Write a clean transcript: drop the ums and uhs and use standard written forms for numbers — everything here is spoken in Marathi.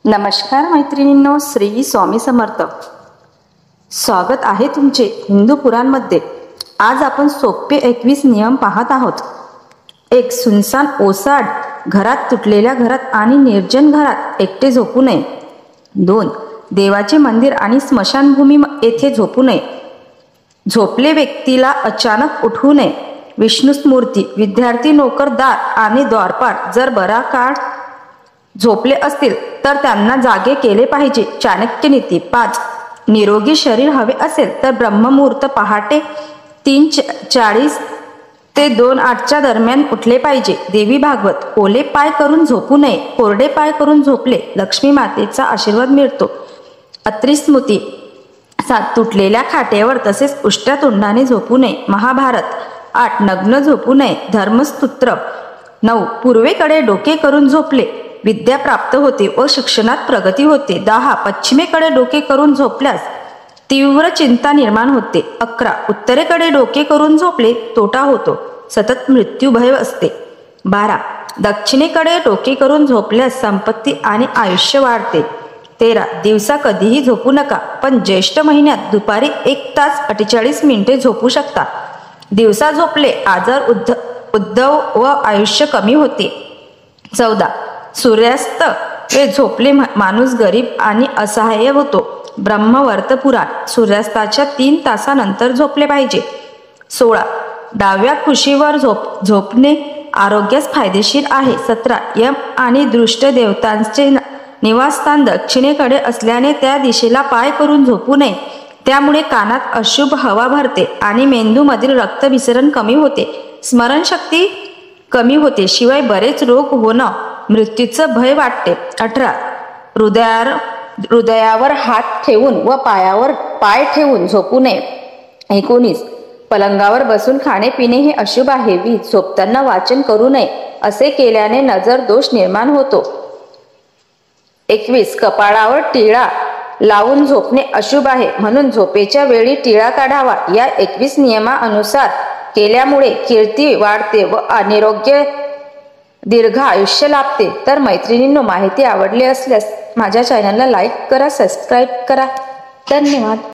नमस्कार मैत्रिणींनो, श्री स्वामी समर्थ. स्वागत आहे तुमचे हिंदू पुराणमध्ये. आज आपण सोपे 21 नियम पाहत आहोत. 1. सुनसान ओसाड घरात, तुटलेल्या घरात आणि निर्जन घरात एकटे झोपू नये. 2. देवाचे मंदिर आणि स्मशानभूमी येथे झोपू नये. झोपले व्यक्तीला अचानक उठवू नये. विष्णू स्मृती, विद्यार्थी, नोकरदार आणि द्वारपाल जर बरा काळ झोपले असतील तर त्यांना जागे केले पाहिजे. चाणक्य नीती. 5. निरोगी शरीर हवे असेल तर ब्रह्ममुहूर्त पहाटे 3:40 ते 2:08 दरम्यान उठले पाहिजे. देवी भागवत. ओले पाय करून झोपू नये. कोरडे पाय करून झोपले लक्ष्मी मातेचा आशीर्वाद मिळतो. अत्री स्मृती. 7. तुटलेल्या खाटेवर तसेच उष्ट्या तोंडाने झोपू नये. महाभारत. 8. नग्न झोपू नये. धर्मसूत्र. 9. पूर्वेकडे डोके करून झोपले विद्या प्राप्त होते व शिक्षणात प्रगती होते. 10. पश्चिमेकडे डोके करून झोपल्यास तीव्र चिंता निर्माण होते. 11. उत्तरेकडे डोके करून झोपले तोटा होतो, सतत मृत्यू भय असते. 12. दक्षिणेकडे डोके करून झोपल्यास संपत्ती आणि आयुष्य वाढते. 13. दिवसा कधीही झोपू नका, पण ज्येष्ठ महिन्यात दुपारी 1 तास 48 मिनिटे झोपू शकता. दिवसा झोपले आजार उद्धव व आयुष्य कमी होते. 14. सूर्यास्त वेळ झोपले माणूस गरीब आणि असहाय्य होतो. ब्रह्मवर्त पुराण. सूर्यास्ताच्या 3 तासानंतर झोपले पाहिजे. 16. डाव्या कुशीवर झोपणे आरोग्यास फायदेशीर आहे. 17. यम आणि दृष्ट देवतांचे निवासस्थान दक्षिणेकडे असल्याने त्या दिशेला पाय करून झोपू नये. त्यामुळे कानात अशुभ हवा भरते आणि मेंदूमधील रक्तभिसरण कमी होते, स्मरणशक्ती कमी होते, शिवाय बरेच रोग होणं, मृत्यूचं भय वाटते. 18. हृदयावर हात ठेवून व पायावर पाय ठेवून झोपू नये. 19. पलंगावर बसून खाणे पिणे हे अशुभ आहे. 20. झोपताना वाचन करू नये, असे केल्याने नजर दोष निर्माण होतो. 21. कपाळावर टिळा लावून झोपणे अशुभ आहे, म्हणून झोपेच्या वेळी टिळा काढावा. या 21 नियमानुसार केल्यामुळे कीर्ती वाढते व अनिरोग्य दीर्घ आयुष्य लाभते. तर मैत्रिणींनो, माहिती आवडली असल्यास माझ्या चॅनलला लाईक करा, सबस्क्राईब करा. धन्यवाद.